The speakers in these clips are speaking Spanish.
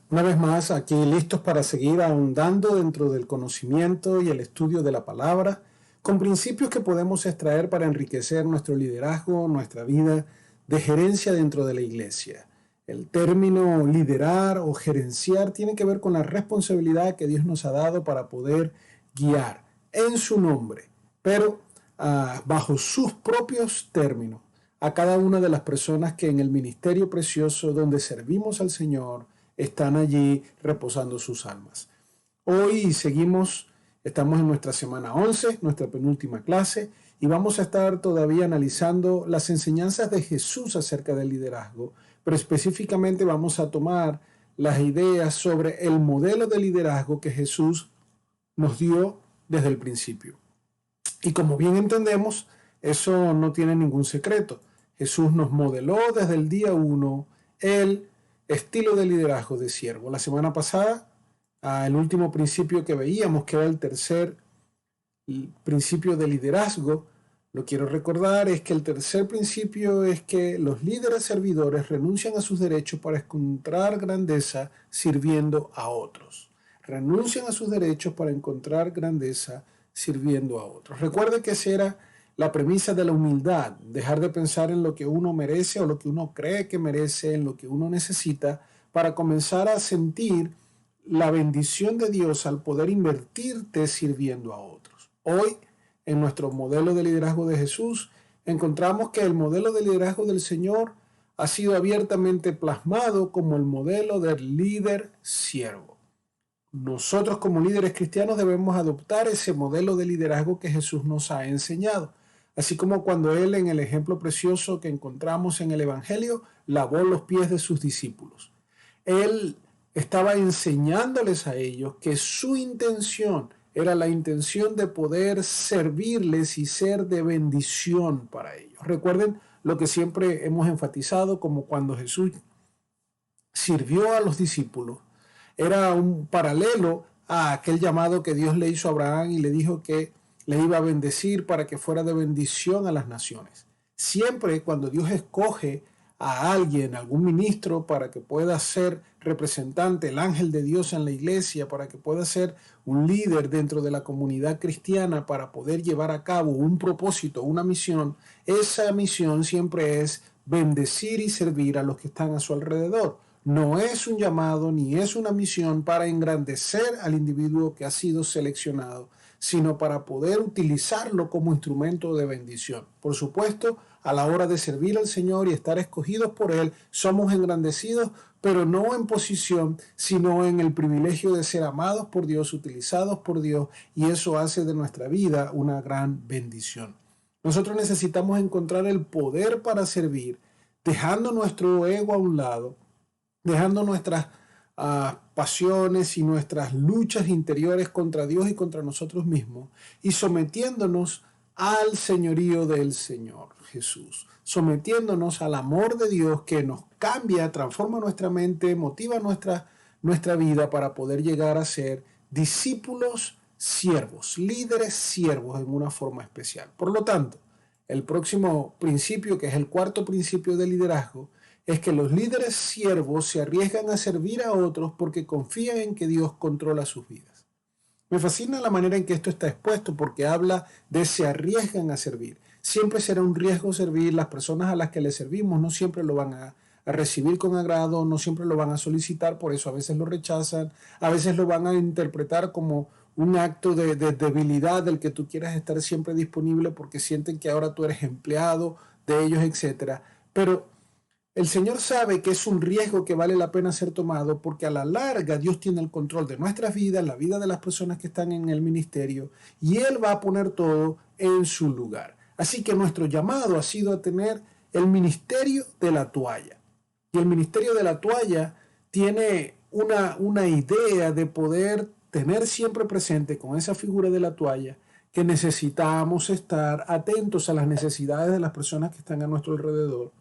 Una vez más, aquí listos para seguir ahondando dentro del conocimiento y el estudio de la palabra, con principios que podemos extraer para enriquecer nuestro liderazgo, nuestra vida de gerencia dentro de la iglesia. El término liderar o gerenciar tiene que ver con la responsabilidad que Dios nos ha dado para poder guiar en su nombre, pero bajo sus propios términos, a cada una de las personas que en el ministerio precioso donde servimos al Señor están allí reposando sus almas. Hoy estamos en nuestra semana 11, nuestra penúltima clase, y vamos a estar todavía analizando las enseñanzas de Jesús acerca del liderazgo, pero específicamente vamos a tomar las ideas sobre el modelo de liderazgo que Jesús nos dio desde el principio. Y como bien entendemos, eso no tiene ningún secreto. Jesús nos modeló desde el día 1 el estilo de liderazgo de siervo. La semana pasada, el último principio que veíamos, que era el tercer principio de liderazgo, lo quiero recordar, es que el tercer principio es que los líderes servidores renuncian a sus derechos para encontrar grandeza sirviendo a otros. Renuncian a sus derechos para encontrar grandeza sirviendo a otros. Recuerde que esa era la premisa de la humildad, dejar de pensar en lo que uno merece o lo que uno cree que merece, en lo que uno necesita, para comenzar a sentir la bendición de Dios al poder invertirte sirviendo a otros. Hoy, en nuestro modelo de liderazgo de Jesús, encontramos que el modelo de liderazgo del Señor ha sido abiertamente plasmado como el modelo del líder siervo. Nosotros como líderes cristianos debemos adoptar ese modelo de liderazgo que Jesús nos ha enseñado. Así como cuando Él, en el ejemplo precioso que encontramos en el Evangelio, lavó los pies de sus discípulos. Él estaba enseñándoles a ellos que su intención era la intención de poder servirles y ser de bendición para ellos. Recuerden lo que siempre hemos enfatizado, como cuando Jesús sirvió a los discípulos, era un paralelo a aquel llamado que Dios le hizo a Abraham y le dijo que le iba a bendecir para que fuera de bendición a las naciones. Siempre cuando Dios escoge a alguien, algún ministro, para que pueda ser representante, el ángel de Dios en la iglesia, para que pueda ser un líder dentro de la comunidad cristiana, para poder llevar a cabo un propósito, una misión, esa misión siempre es bendecir y servir a los que están a su alrededor. No es un llamado ni es una misión para engrandecer al individuo que ha sido seleccionado, sino para poder utilizarlo como instrumento de bendición. Por supuesto, a la hora de servir al Señor y estar escogidos por Él, somos engrandecidos, pero no en posición, sino en el privilegio de ser amados por Dios, utilizados por Dios, y eso hace de nuestra vida una gran bendición. Nosotros necesitamos encontrar el poder para servir, dejando nuestro ego a un lado, dejando nuestras pasiones y nuestras luchas interiores contra Dios y contra nosotros mismos, y sometiéndonos al señorío del Señor Jesús, sometiéndonos al amor de Dios que nos cambia, transforma nuestra mente, motiva nuestra vida para poder llegar a ser discípulos siervos, líderes siervos en una forma especial. Por lo tanto, el próximo principio, que es el cuarto principio de liderazgo, es que los líderes siervos se arriesgan a servir a otros porque confían en que Dios controla sus vidas. Me fascina la manera en que esto está expuesto porque habla de se arriesgan a servir. Siempre será un riesgo servir. Las personas a las que le servimos no siempre lo van a recibir con agrado, no siempre lo van a solicitar, por eso a veces lo rechazan, a veces lo van a interpretar como un acto de debilidad del que tú quieras estar siempre disponible porque sienten que ahora tú eres empleado de ellos, etc. Pero el Señor sabe que es un riesgo que vale la pena ser tomado porque a la larga Dios tiene el control de nuestras vidas, la vida de las personas que están en el ministerio, y Él va a poner todo en su lugar. Así que nuestro llamado ha sido a tener el ministerio de la toalla. Y el ministerio de la toalla tiene una idea de poder tener siempre presente con esa figura de la toalla que necesitamos estar atentos a las necesidades de las personas que están a nuestro alrededor,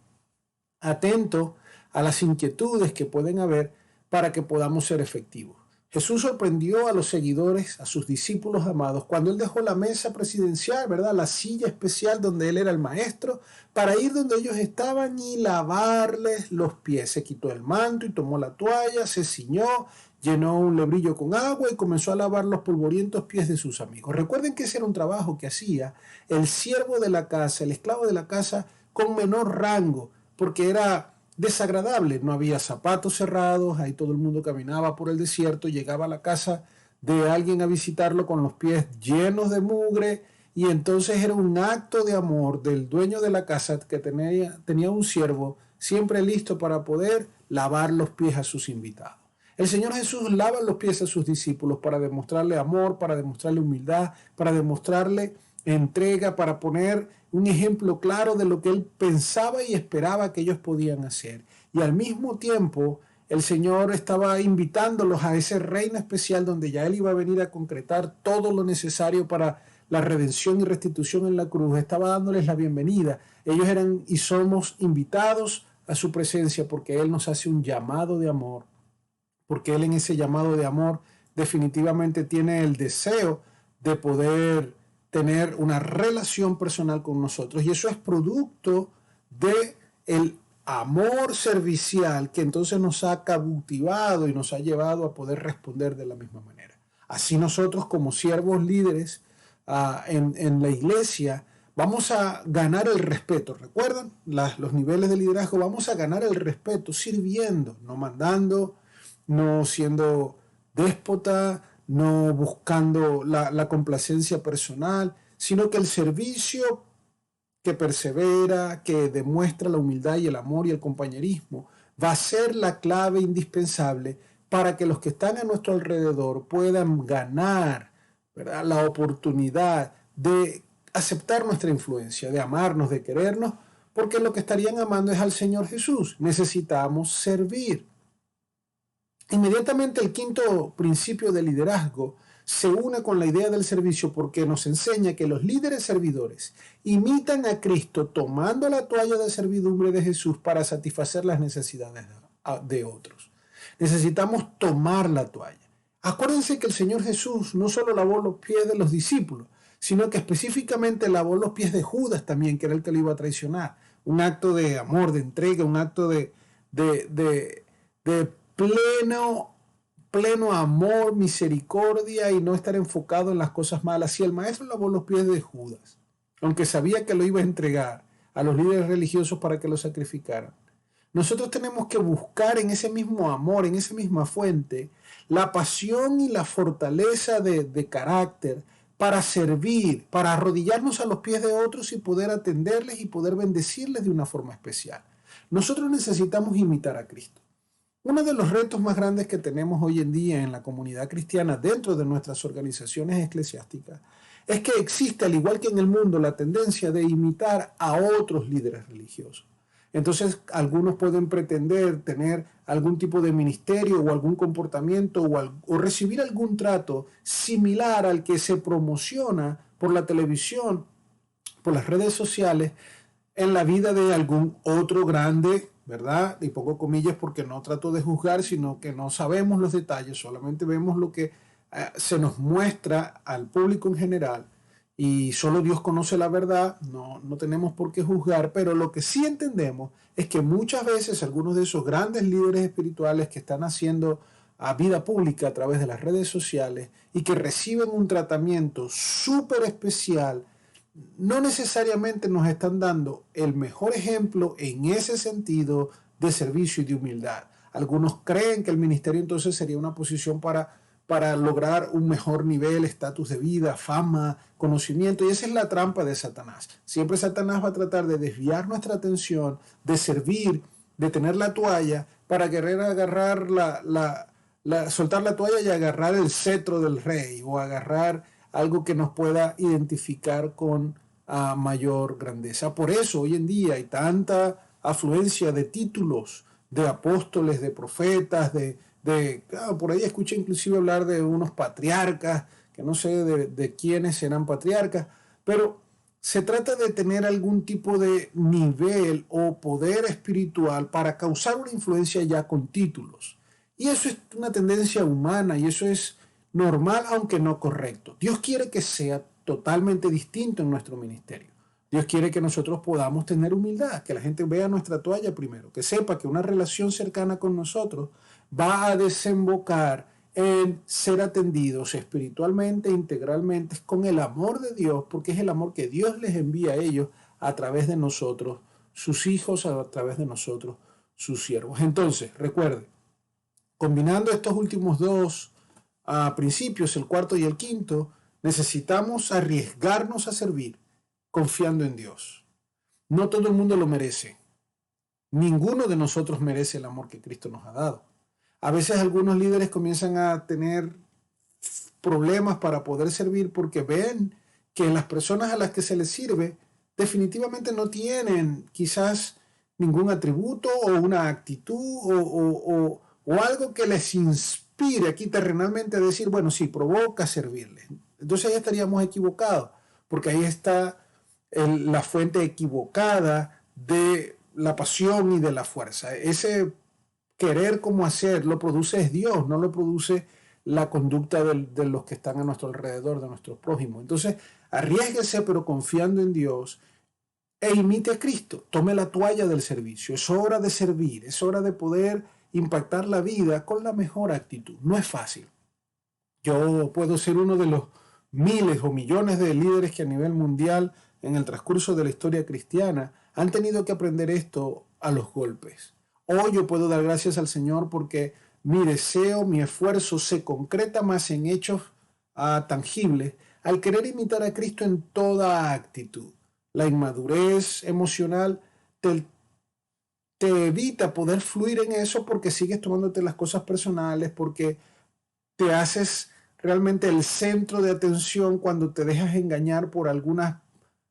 atento a las inquietudes que pueden haber para que podamos ser efectivos. Jesús sorprendió a los seguidores, a sus discípulos amados, cuando él dejó la mesa presidencial, ¿verdad? La silla especial donde él era el maestro, para ir donde ellos estaban y lavarles los pies. Se quitó el manto y tomó la toalla, se ciñó, llenó un lebrillo con agua y comenzó a lavar los polvorientos pies de sus amigos. Recuerden que ese era un trabajo que hacía el siervo de la casa, el esclavo de la casa con menor rango, porque era desagradable, no había zapatos cerrados, ahí todo el mundo caminaba por el desierto, llegaba a la casa de alguien a visitarlo con los pies llenos de mugre, y entonces era un acto de amor del dueño de la casa que tenía un siervo siempre listo para poder lavar los pies a sus invitados. El Señor Jesús lava los pies a sus discípulos para demostrarle amor, para demostrarle humildad, para demostrarle entrega, para poner un ejemplo claro de lo que él pensaba y esperaba que ellos podían hacer. Y al mismo tiempo, el Señor estaba invitándolos a ese reino especial donde ya él iba a venir a concretar todo lo necesario para la redención y restitución en la cruz. Estaba dándoles la bienvenida. Ellos eran y somos invitados a su presencia porque él nos hace un llamado de amor, porque él en ese llamado de amor definitivamente tiene el deseo de poder tener una relación personal con nosotros, y eso es producto de el amor servicial que entonces nos ha cautivado y nos ha llevado a poder responder de la misma manera. Así nosotros como siervos líderes en la iglesia vamos a ganar el respeto. ¿Recuerdan los niveles de liderazgo? Vamos a ganar el respeto sirviendo, no mandando, no siendo déspota, no buscando la complacencia personal, sino que el servicio que persevera, que demuestra la humildad y el amor y el compañerismo, va a ser la clave indispensable para que los que están a nuestro alrededor puedan ganar, ¿verdad?, la oportunidad de aceptar nuestra influencia, de amarnos, de querernos, porque lo que estarían amando es al Señor Jesús. Necesitamos servir. Inmediatamente el quinto principio de liderazgo se une con la idea del servicio, porque nos enseña que los líderes servidores imitan a Cristo tomando la toalla de servidumbre de Jesús para satisfacer las necesidades de otros. Necesitamos tomar la toalla. Acuérdense que el Señor Jesús no solo lavó los pies de los discípulos, sino que específicamente lavó los pies de Judas también, que era el que lo iba a traicionar. Un acto de amor, de entrega, un acto de pleno amor, misericordia, y no estar enfocado en las cosas malas. Y el maestro lavó los pies de Judas, aunque sabía que lo iba a entregar a los líderes religiosos para que lo sacrificaran. Nosotros tenemos que buscar en ese mismo amor, en esa misma fuente, la pasión y la fortaleza de carácter para servir, para arrodillarnos a los pies de otros y poder atenderles y poder bendecirles de una forma especial. Nosotros necesitamos imitar a Cristo. Uno de los retos más grandes que tenemos hoy en día en la comunidad cristiana dentro de nuestras organizaciones eclesiásticas es que existe, al igual que en el mundo, la tendencia de imitar a otros líderes religiosos. Entonces, algunos pueden pretender tener algún tipo de ministerio o algún comportamiento o recibir algún trato similar al que se promociona por la televisión, por las redes sociales, en la vida de algún otro grande, ¿verdad? Y pongo comillas porque no trato de juzgar, sino que no sabemos los detalles, solamente vemos lo que se nos muestra al público en general, y solo Dios conoce la verdad. No tenemos por qué juzgar, pero lo que sí entendemos es que muchas veces algunos de esos grandes líderes espirituales que están haciendo a vida pública a través de las redes sociales y que reciben un tratamiento súper especial, no necesariamente nos están dando el mejor ejemplo en ese sentido de servicio y de humildad. Algunos creen que el ministerio entonces sería una posición para lograr un mejor nivel, estatus de vida, fama, conocimiento, y esa es la trampa de Satanás. Siempre Satanás va a tratar de desviar nuestra atención, de servir, de tener la toalla, para querer agarrar soltar la toalla y agarrar el cetro del rey, o agarrar algo que nos pueda identificar con mayor grandeza. Por eso hoy en día hay tanta afluencia de títulos, de apóstoles, de profetas, por ahí escuché inclusive hablar de unos patriarcas, que no sé de quiénes serán patriarcas, pero se trata de tener algún tipo de nivel o poder espiritual para causar una influencia ya con títulos. Y eso es una tendencia humana y eso es normal, aunque no correcto. Dios quiere que sea totalmente distinto en nuestro ministerio. Dios quiere que nosotros podamos tener humildad, que la gente vea nuestra toalla primero, que sepa que una relación cercana con nosotros va a desembocar en ser atendidos espiritualmente, integralmente, con el amor de Dios, porque es el amor que Dios les envía a ellos a través de nosotros, sus hijos, a través de nosotros, sus siervos. Entonces, recuerde, combinando estos últimos dos principios, el cuarto y el quinto, necesitamos arriesgarnos a servir confiando en Dios. No todo el mundo lo merece. Ninguno de nosotros merece el amor que Cristo nos ha dado. A veces algunos líderes comienzan a tener problemas para poder servir porque ven que las personas a las que se les sirve definitivamente no tienen quizás ningún atributo o una actitud o algo que les inspire aquí terrenalmente a decir, bueno, sí, provoca servirles. Entonces ahí estaríamos equivocados, porque ahí está la fuente equivocada de la pasión y de la fuerza. Ese querer como hacer lo produce es Dios, no lo produce la conducta de los que están a nuestro alrededor, de nuestros prójimos. Entonces, arriésguese pero confiando en Dios e imite a Cristo. Tome la toalla del servicio. Es hora de servir, es hora de poder impactar la vida con la mejor actitud. No es fácil. Yo puedo ser uno de los miles o millones de líderes que a nivel mundial en el transcurso de la historia cristiana han tenido que aprender esto a los golpes. Hoy yo puedo dar gracias al Señor porque mi deseo, mi esfuerzo se concreta más en hechos tangibles al querer imitar a Cristo en toda actitud. La inmadurez emocional te evita poder fluir en eso porque sigues tomándote las cosas personales, porque te haces realmente el centro de atención cuando te dejas engañar por algunas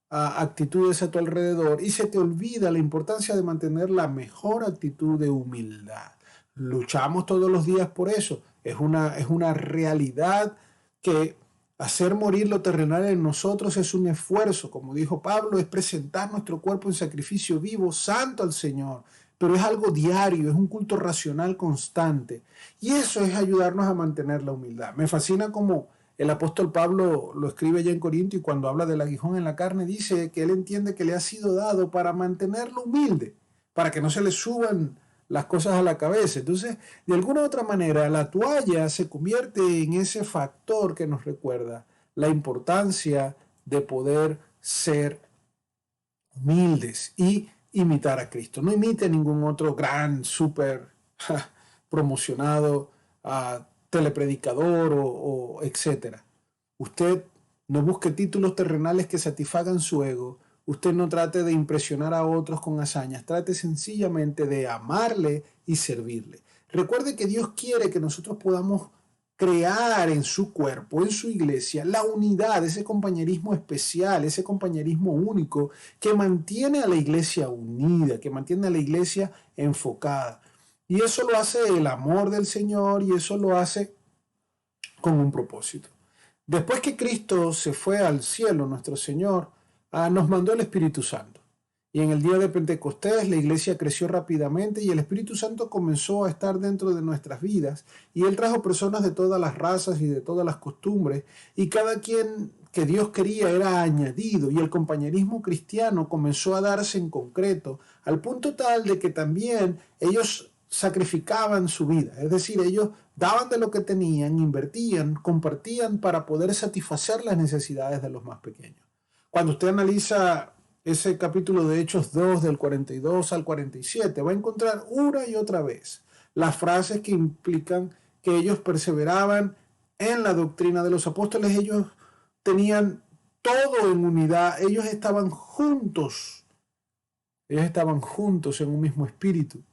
actitudes a tu alrededor y se te olvida la importancia de mantener la mejor actitud de humildad. Luchamos todos los días por eso. Es una realidad que hacer morir lo terrenal en nosotros es un esfuerzo. Como dijo Pablo, es presentar nuestro cuerpo en sacrificio vivo, santo al Señor. Pero es algo diario, es un culto racional constante. Y eso es ayudarnos a mantener la humildad. Me fascina como el apóstol Pablo lo escribe ya en Corinto y cuando habla del aguijón en la carne dice que él entiende que le ha sido dado para mantenerlo humilde, para que no se le suban las cosas a la cabeza. Entonces, de alguna u otra manera, la toalla se convierte en ese factor que nos recuerda la importancia de poder ser humildes y imitar a Cristo. No imite a ningún otro gran, súper promocionado telepredicador o etcétera. Usted no busque títulos terrenales que satisfagan su ego. Usted no trate de impresionar a otros con hazañas. Trate sencillamente de amarle y servirle. Recuerde que Dios quiere que nosotros podamos crear en su cuerpo, en su iglesia, la unidad, ese compañerismo especial, ese compañerismo único que mantiene a la iglesia unida, que mantiene a la iglesia enfocada. Y eso lo hace el amor del Señor y eso lo hace con un propósito. Después que Cristo se fue al cielo, nuestro Señor nos mandó el Espíritu Santo. Y en el día de Pentecostés la iglesia creció rápidamente y el Espíritu Santo comenzó a estar dentro de nuestras vidas. Y Él trajo personas de todas las razas y de todas las costumbres. Y cada quien que Dios quería era añadido. Y el compañerismo cristiano comenzó a darse en concreto, al punto tal de que también ellos sacrificaban su vida. Es decir, ellos daban de lo que tenían, invertían, compartían para poder satisfacer las necesidades de los más pequeños. Cuando usted analiza ese capítulo de Hechos 2 del 42 al 47, va a encontrar una y otra vez las frases que implican que ellos perseveraban en la doctrina de los apóstoles. Ellos tenían todo en unidad, ellos estaban juntos en un mismo espíritu.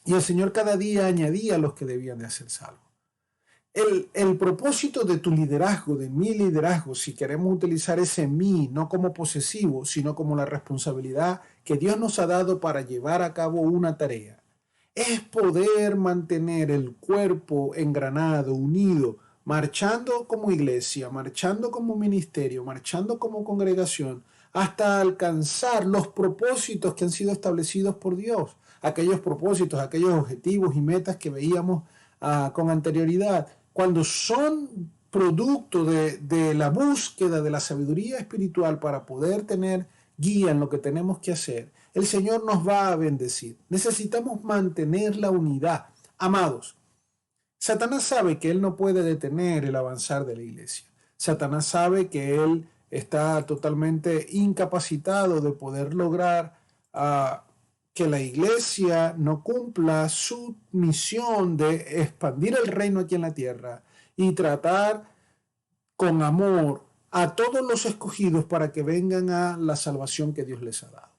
Y el Señor cada día añadía a los que debían de ser salvos. El propósito de tu liderazgo, de mi liderazgo, si queremos utilizar ese mí, no como posesivo, sino como la responsabilidad que Dios nos ha dado para llevar a cabo una tarea, es poder mantener el cuerpo engranado, unido, marchando como iglesia, marchando como ministerio, marchando como congregación, hasta alcanzar los propósitos que han sido establecidos por Dios, aquellos propósitos, aquellos objetivos y metas que veíamos con anterioridad, cuando son producto de la búsqueda de la sabiduría espiritual para poder tener guía en lo que tenemos que hacer, el Señor nos va a bendecir. Necesitamos mantener la unidad. Amados, Satanás sabe que él no puede detener el avanzar de la iglesia. Satanás sabe que él está totalmente incapacitado de poder lograr que la iglesia no cumpla su misión de expandir el reino aquí en la tierra y tratar con amor a todos los escogidos para que vengan a la salvación que Dios les ha dado.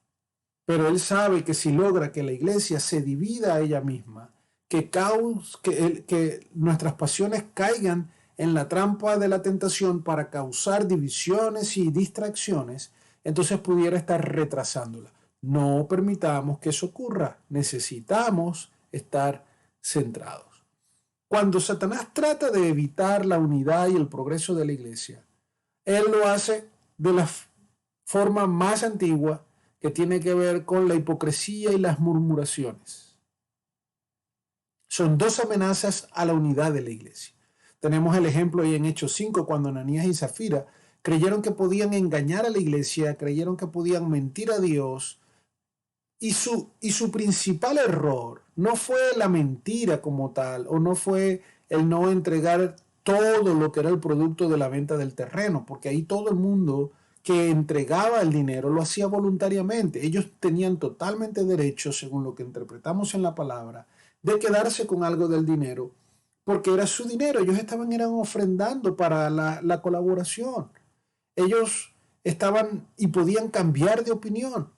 Pero él sabe que si logra que la iglesia se divida a ella misma, que nuestras pasiones caigan en la trampa de la tentación para causar divisiones y distracciones, entonces pudiera estar retrasándola. No permitamos que eso ocurra. Necesitamos estar centrados. Cuando Satanás trata de evitar la unidad y el progreso de la iglesia, él lo hace de la forma más antigua, que tiene que ver con la hipocresía y las murmuraciones. Son dos amenazas a la unidad de la iglesia. Tenemos el ejemplo ahí en Hechos 5, cuando Ananías y Zafira creyeron que podían engañar a la iglesia, creyeron que podían mentir a Dios, y su principal error no fue la mentira como tal, o no fue el no entregar todo lo que era el producto de la venta del terreno, porque ahí todo el mundo que entregaba el dinero lo hacía voluntariamente. Ellos tenían totalmente derecho, según lo que interpretamos en la palabra, de quedarse con algo del dinero, porque era su dinero. Ellos eran ofrendando para la colaboración. Ellos estaban y podían cambiar de opinión.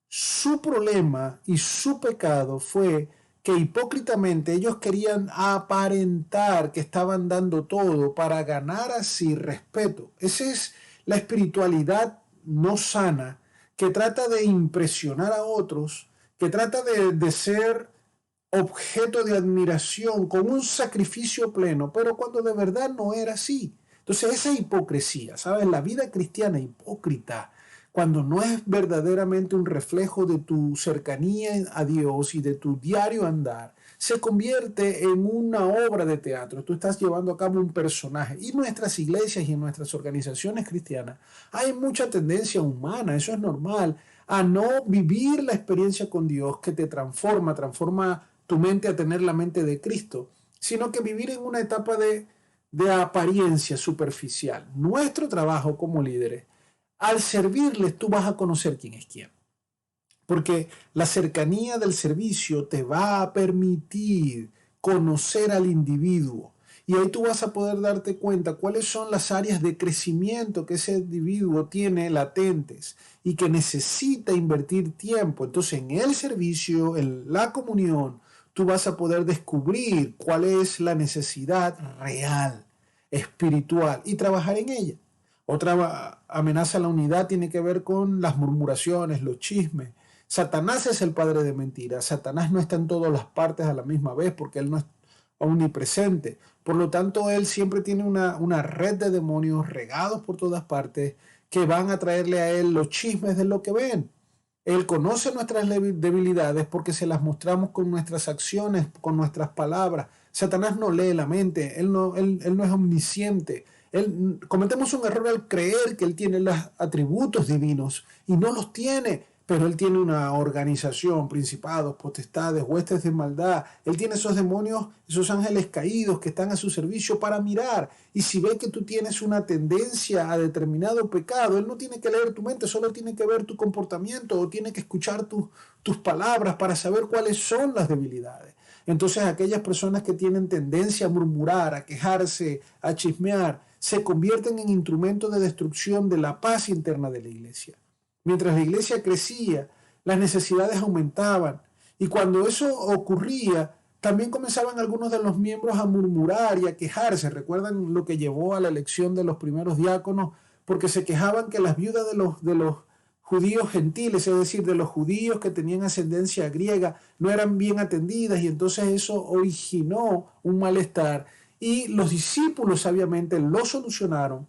Su problema y su pecado fue que hipócritamente ellos querían aparentar que estaban dando todo para ganar así respeto. Esa es la espiritualidad no sana, que trata de impresionar a otros, que trata de ser objeto de admiración con un sacrificio pleno, pero cuando de verdad no era así. Entonces esa hipocresía, ¿sabes? La vida cristiana hipócrita, cuando no es verdaderamente un reflejo de tu cercanía a Dios y de tu diario andar, se convierte en una obra de teatro. Tú estás llevando a cabo un personaje. Y en nuestras iglesias y en nuestras organizaciones cristianas hay mucha tendencia humana, eso es normal, a no vivir la experiencia con Dios que te transforma tu mente a tener la mente de Cristo, sino que vivir en una etapa de apariencia superficial. Nuestro trabajo como líderes, al servirles, tú vas a conocer quién es quién. Porque la cercanía del servicio te va a permitir conocer al individuo. Y ahí tú vas a poder darte cuenta cuáles son las áreas de crecimiento que ese individuo tiene latentes y que necesita invertir tiempo. Entonces, en el servicio, en la comunión, tú vas a poder descubrir cuál es la necesidad real, espiritual, y trabajar en ella. Otra amenaza a la unidad tiene que ver con las murmuraciones, los chismes. Satanás es el padre de mentiras. Satanás no está en todas las partes a la misma vez porque él no es omnipresente. Por lo tanto, él siempre tiene una red de demonios regados por todas partes que van a traerle a él los chismes de lo que ven. Él conoce nuestras debilidades porque se las mostramos con nuestras acciones, con nuestras palabras. Satanás no lee la mente, él no es omnisciente. Cometemos un error al creer que él tiene los atributos divinos y no los tiene, pero él tiene una organización, principados, potestades, huestes de maldad. Él tiene esos demonios, esos ángeles caídos que están a su servicio para mirar. Y si ve que tú tienes una tendencia a determinado pecado, él no tiene que leer tu mente, solo tiene que ver tu comportamiento o tiene que escuchar tus palabras para saber cuáles son las debilidades. Entonces aquellas personas que tienen tendencia a murmurar, a quejarse, a chismear, se convierten en instrumentos de destrucción de la paz interna de la iglesia. Mientras la iglesia crecía, las necesidades aumentaban. Y cuando eso ocurría, también comenzaban algunos de los miembros a murmurar y a quejarse. ¿Recuerdan lo que llevó a la elección de los primeros diáconos? Porque se quejaban que las viudas de los judíos gentiles, es decir, de los judíos que tenían ascendencia griega, no eran bien atendidas y entonces eso originó un malestar. Y los discípulos sabiamente lo solucionaron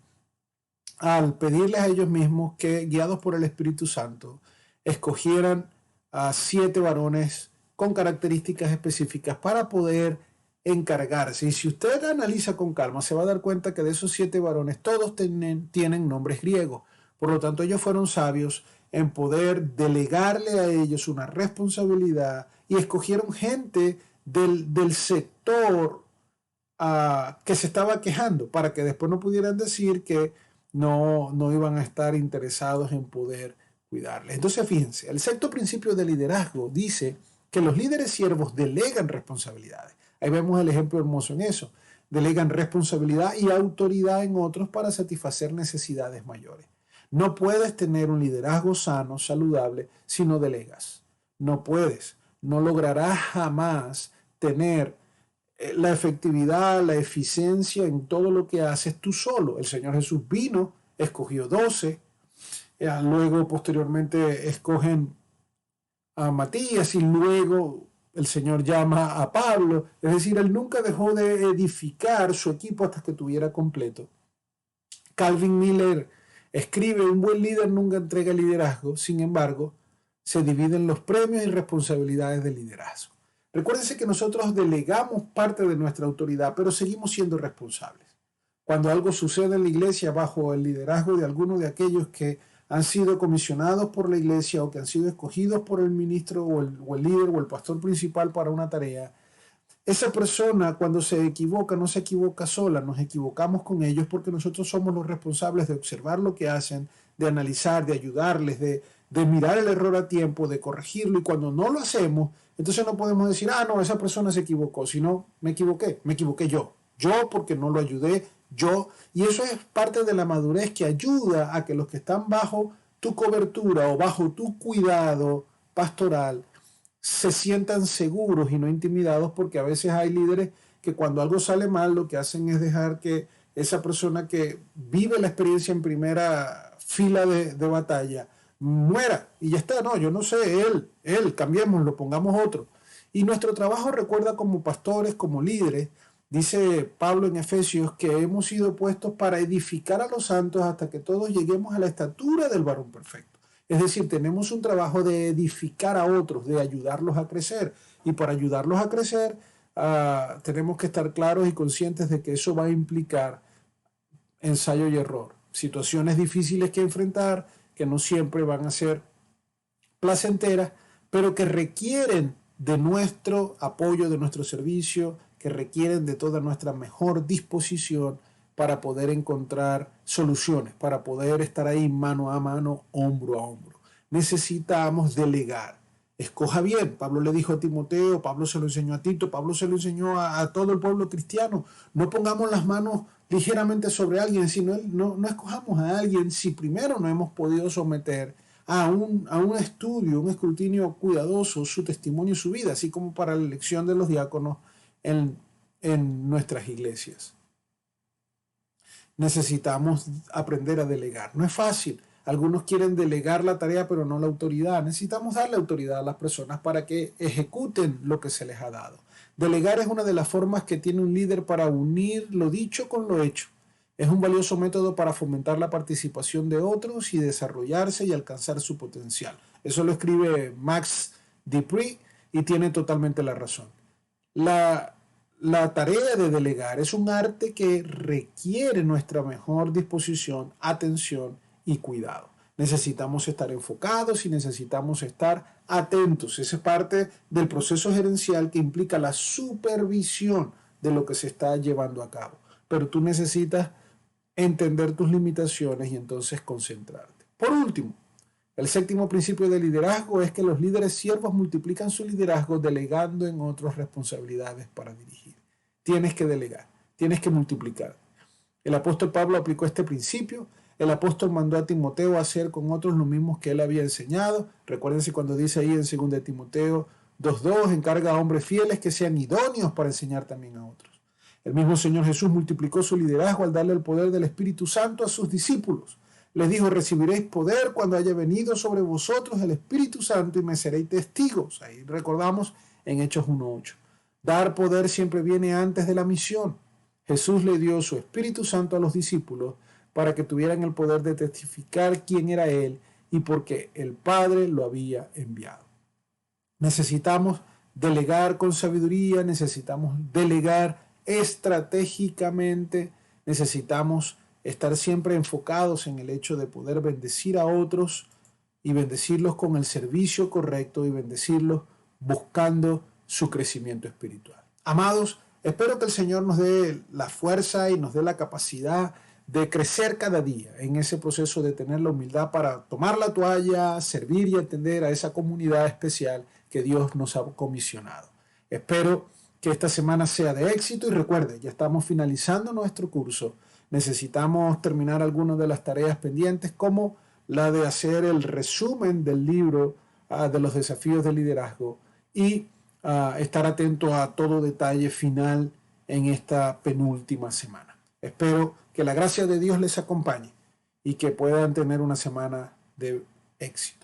al pedirles a ellos mismos que, guiados por el Espíritu Santo, escogieran a 7 varones con características específicas para poder encargarse. Y si usted analiza con calma, se va a dar cuenta que de esos 7 varones, todos tienen nombres griegos. Por lo tanto, ellos fueron sabios en poder delegarle a ellos una responsabilidad y escogieron gente del sector que se estaba quejando para que después no pudieran decir que no iban a estar interesados en poder cuidarles. Entonces, fíjense, el sexto principio de liderazgo dice que los líderes siervos delegan responsabilidades. Ahí vemos el ejemplo hermoso en eso. Delegan responsabilidad y autoridad en otros para satisfacer necesidades mayores. No puedes tener un liderazgo sano, saludable, si no delegas. No puedes. No lograrás jamás tener la efectividad, la eficiencia en todo lo que haces tú solo. El Señor Jesús vino, escogió 12, luego posteriormente escogen a Matías y luego el Señor llama a Pablo. Es decir, él nunca dejó de edificar su equipo hasta que tuviera completo. Calvin Miller escribe: un buen líder nunca entrega liderazgo, sin embargo, se dividen los premios y responsabilidades del liderazgo. Recuérdense que nosotros delegamos parte de nuestra autoridad, pero seguimos siendo responsables. Cuando algo sucede en la iglesia bajo el liderazgo de alguno de aquellos que han sido comisionados por la iglesia o que han sido escogidos por el ministro o el líder o el pastor principal para una tarea, esa persona cuando se equivoca no se equivoca sola, nos equivocamos con ellos porque nosotros somos los responsables de observar lo que hacen, de analizar, de ayudarles, de mirar el error a tiempo, de corregirlo, y cuando no lo hacemos, entonces no podemos decir, no, esa persona se equivocó, sino me equivoqué yo porque no lo ayudé, y eso es parte de la madurez que ayuda a que los que están bajo tu cobertura o bajo tu cuidado pastoral se sientan seguros y no intimidados, porque a veces hay líderes que cuando algo sale mal lo que hacen es dejar que esa persona que vive la experiencia en primera fila de batalla muera y ya está. No, yo no sé, él, cambiémoslo, pongamos otro. Y nuestro trabajo, recuerda, como pastores, como líderes, dice Pablo en Efesios, que hemos sido puestos para edificar a los santos hasta que todos lleguemos a la estatura del varón perfecto. Es decir, tenemos un trabajo de edificar a otros, de ayudarlos a crecer. Y para ayudarlos a crecer, tenemos que estar claros y conscientes de que eso va a implicar ensayo y error. Situaciones difíciles que enfrentar, que no siempre van a ser placenteras, pero que requieren de nuestro apoyo, de nuestro servicio, que requieren de toda nuestra mejor disposición para poder encontrar soluciones, para poder estar ahí mano a mano, hombro a hombro. Necesitamos delegar. Escoja bien. Pablo le dijo a Timoteo, Pablo se lo enseñó a Tito, Pablo se lo enseñó a todo el pueblo cristiano. No pongamos las manos ligeramente sobre alguien, sino no escojamos a alguien si primero no hemos podido someter a un estudio, un escrutinio cuidadoso su testimonio y su vida, así como para la elección de los diáconos en nuestras iglesias. Necesitamos aprender a delegar. No es fácil. Algunos quieren delegar la tarea, pero no la autoridad. Necesitamos darle autoridad a las personas para que ejecuten lo que se les ha dado. Delegar es una de las formas que tiene un líder para unir lo dicho con lo hecho. Es un valioso método para fomentar la participación de otros y desarrollarse y alcanzar su potencial. Eso lo escribe Max Dupree y tiene totalmente la razón. La tarea de delegar es un arte que requiere nuestra mejor disposición, atención y cuidado. Necesitamos estar enfocados y necesitamos estar atentos. Esa es parte del proceso gerencial que implica la supervisión de lo que se está llevando a cabo. Pero tú necesitas entender tus limitaciones y entonces concentrarte. Por último, el séptimo principio de liderazgo es que los líderes siervos multiplican su liderazgo delegando en otros responsabilidades para dirigir. Tienes que delegar, tienes que multiplicar. El apóstol Pablo aplicó este principio. El apóstol mandó a Timoteo a hacer con otros lo mismo que él había enseñado. Recuérdense cuando dice ahí en 2 Timoteo 2:2, encarga a hombres fieles que sean idóneos para enseñar también a otros. El mismo Señor Jesús multiplicó su liderazgo al darle el poder del Espíritu Santo a sus discípulos. Les dijo: recibiréis poder cuando haya venido sobre vosotros el Espíritu Santo y me seréis testigos. Ahí recordamos en Hechos 1:8. Dar poder siempre viene antes de la misión. Jesús le dio su Espíritu Santo a los discípulos para que tuvieran el poder de testificar quién era Él y porque el Padre lo había enviado. Necesitamos delegar con sabiduría, necesitamos delegar estratégicamente, necesitamos estar siempre enfocados en el hecho de poder bendecir a otros y bendecirlos con el servicio correcto y bendecirlos buscando su crecimiento espiritual. Amados, espero que el Señor nos dé la fuerza y nos dé la capacidad de crecer cada día en ese proceso de tener la humildad para tomar la toalla, servir y atender a esa comunidad especial que Dios nos ha comisionado. Espero que esta semana sea de éxito y recuerde, ya estamos finalizando nuestro curso. Necesitamos terminar algunas de las tareas pendientes como la de hacer el resumen del libro de los desafíos de liderazgo y estar atento a todo detalle final en esta penúltima semana. Espero que la gracia de Dios les acompañe y que puedan tener una semana de éxito.